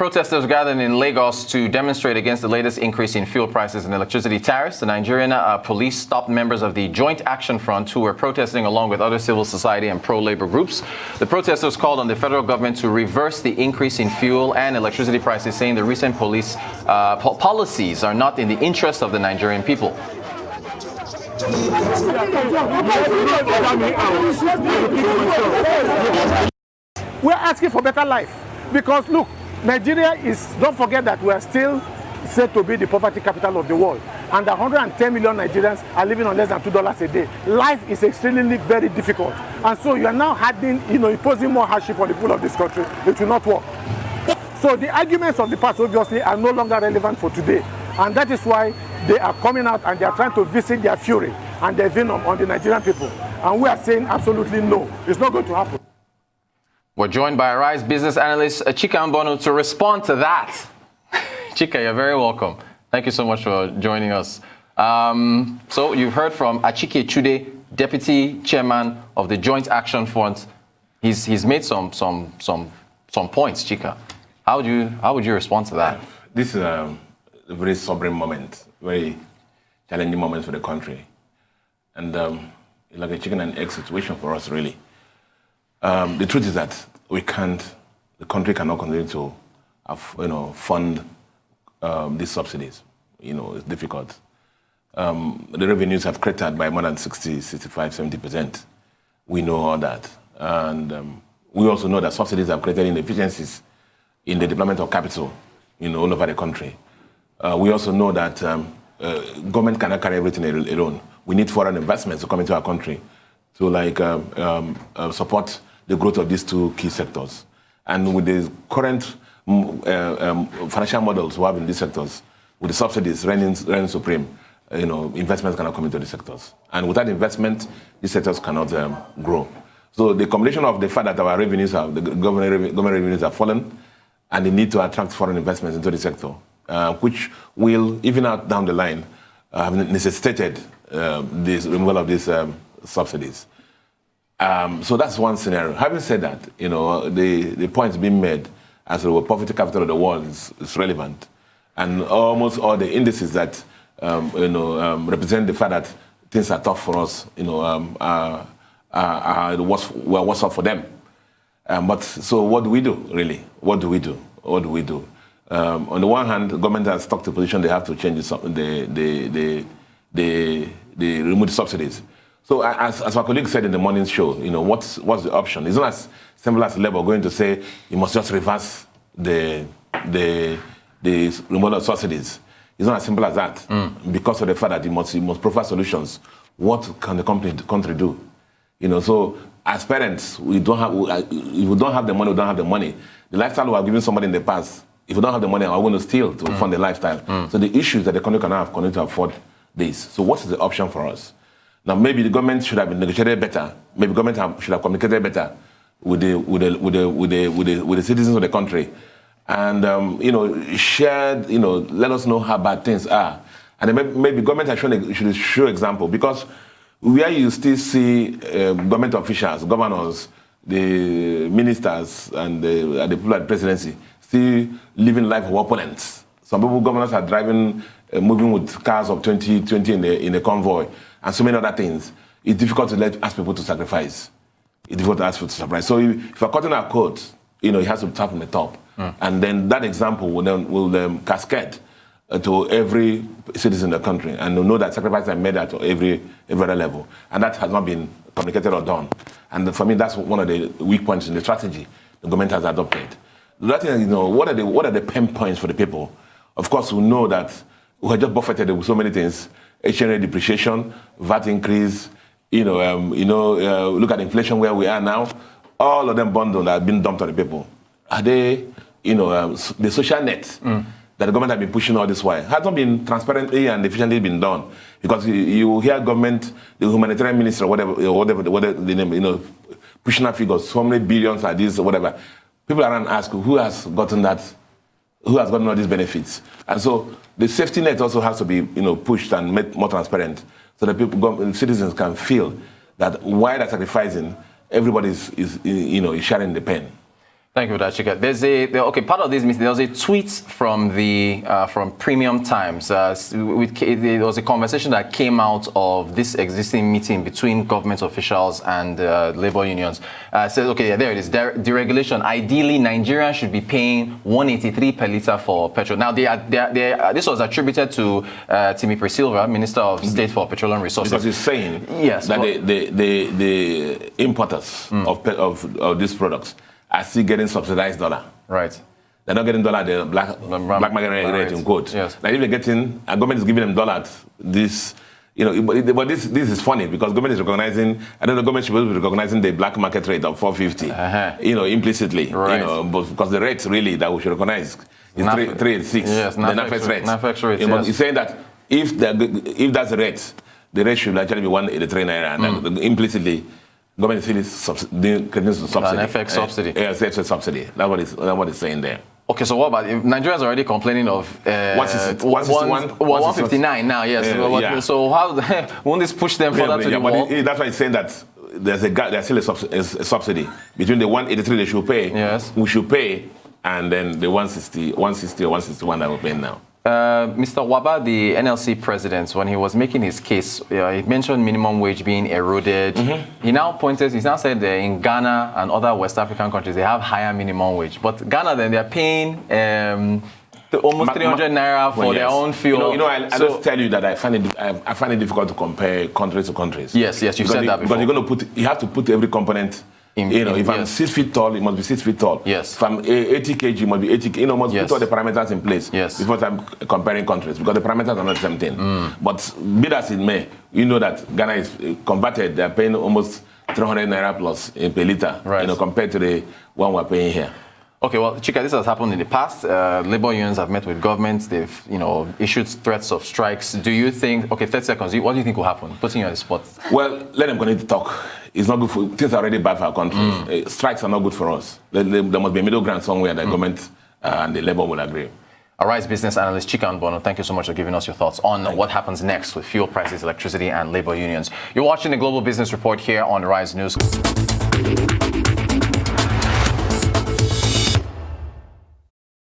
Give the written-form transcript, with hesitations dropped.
protesters gathered in Lagos to demonstrate against the latest increase in fuel prices and electricity tariffs. The Nigerian police stopped members of the Joint Action Front who were protesting along with other civil society and pro-labor groups. The protesters called on the federal government to reverse the increase in fuel and electricity prices, saying the recent police policies are not in the interest of the Nigerian people. We're asking for better life because, look, Nigeria is, don't forget that we are still said to be the poverty capital of the world, and 110 million Nigerians are living on less than $2 a day. Life is extremely very difficult, and so you are now adding, imposing more hardship on the people of this country. It will not work. So the arguments of the past obviously are no longer relevant for today, and that is why they are coming out and they are trying to visit their fury and their venom on the Nigerian people, and we are saying absolutely no, it's not going to happen. We're joined by Arise business analyst Chika Mbonu to respond to that. Chika, you're very welcome. Thank you so much for joining us. So you've heard from Achike Chude, Deputy Chairman of the Joint Action Front. He's made some points, Chika. How would you respond to that? This is a very sobering moment, very challenging moment for the country, and it's like a chicken and egg situation for us, really. The truth is that the country cannot continue to, fund these subsidies. It's difficult. The revenues have cratered by more than 60, 65, 70%. We know all that. And we also know that subsidies have created inefficiencies in the deployment of capital, all over the country. We also know that government cannot carry everything alone. We need foreign investments to come into our country to support the growth of these two key sectors. And with the current financial models we have in these sectors, with the subsidies reigning supreme, investments cannot come into the sectors. And without investment, these sectors cannot grow. So the combination of the fact that our revenues the government revenues have fallen, and the need to attract foreign investments into the sector, which will, even out down the line, have necessitated this removal of these subsidies. So that's one scenario. Having said that, the points being made as the poverty capital of the world is relevant, and almost all the indices that represent the fact that things are tough for us, are what's up for them. But so what do we do, really? What do we do? On the one hand, the government has stuck to the position they have to change the remove the subsidies. So as my colleague said in the morning show, what's the option? It's not as simple as Labour going to say you must just reverse the removal of subsidies. It's not as simple as that, because of the fact that you must provide solutions. What can the country do? So as parents, if we don't have the money, we don't have the money. The lifestyle we have given somebody in the past, if we don't have the money, we're going to steal to fund the lifestyle. So the issues that the country cannot have continue to afford this. So what is the option for us? Now, maybe the government should have negotiated better. Maybe the government should have communicated better with the citizens of the country, and shared, let us know how bad things are. And then maybe government should show example, because where you still see government officials, governors, the ministers, and the people at the presidency still living life of opponents. Some people, governors are driving, moving with cars of 20 in a convoy, and so many other things. It's difficult to ask people to sacrifice. It's difficult to ask people to sacrifice. So if you're cutting our coat, it has to start from the top. And then that example will cascade to every citizen in the country, and to know that sacrifices are made at every other level. And that has not been communicated or done. And for me, that's one of the weak points in the strategy the government has adopted. That is, what are the pain points for the people? Of course, we know that we are just buffeted with so many things: exchange rate depreciation, VAT increase. Look at inflation where we are now. All of them bundles that have been dumped on the people. Are they, the social net that the government has been pushing all this while has not been transparently and efficiently been done? Because you hear government, the humanitarian minister, whatever the name, pushing out figures, so many billions are this or whatever. People around ask who has gotten that, who has gotten all these benefits, and so the safety net also has to be pushed and made more transparent, so that people, citizens, can feel that while they're sacrificing, everybody is sharing the pain. Thank you for that, Chika. Okay, part of this means there was a tweet from from Premium Times. There was a conversation that came out of this existing meeting between government officials and labor unions. Says, okay, yeah, there it is. Deregulation. Ideally, Nigerians should be paying 183 per litre for petrol. Now, this was attributed to Timi Presilva, Minister of State for Petroleum Resources. Because he's saying yes, that the importers of these products are still getting subsidized dollar. Right. They're not getting dollar, the black market rate in quote. Yes. Now, if they're getting, a government is giving them dollars, this, but this is funny because government is recognizing, I don't know, government should be recognizing the black market rate of 450, implicitly, right. But because the rate really that we should recognize is 386, yes, the NAFEX rate. NAFEX rate, yes. But he's saying that if that's the rate should actually be 183 naira, and then implicitly, government is still creating subsidy. An FX subsidy. Yes, FX subsidy. That's what it's saying there. Okay, so what about if Nigerians are already complaining of 159 now? Yes. Yeah. So how won't this push them further to the wall? That's why he's saying that there's a gap. There's still a subsidy between the 183 they should pay. Yes. We should pay, and then the 160 or 161 that we're paying now. Mr. Waba, the NLC president, when he was making his case, he mentioned minimum wage being eroded. Mm-hmm. He now said that in Ghana and other West African countries, they have higher minimum wage. But Ghana, then they're paying almost 300 naira for their own fuel. I just tell you that I find it difficult to compare countries to countries. Yes, you said that before. Because you have to put every component. If I'm 6 feet tall, it must be 6 feet tall. Yes. If I'm 80 kg, it must be 80 kg. Must put all the parameters in place before I'm comparing countries, because the parameters are not the same thing. But be that as it may, you know that Ghana is converted. They're paying almost 300 naira plus per liter, right. Compared to the one we're paying here. Okay, well, Chika, this has happened in the past. Labor unions have met with governments. They've, issued threats of strikes. Do you think, 30 seconds, what do you think will happen? Putting you on the spot. Well, let them continue to talk. It's not good for, things are already bad for our country. Strikes are not good for us. There must be a middle ground somewhere that government and the labor will agree. Arise business analyst Chika Mbono, thank you so much for giving us your thoughts on what happens next with fuel prices, electricity, and labor unions. You're watching the Global Business Report here on Rise News.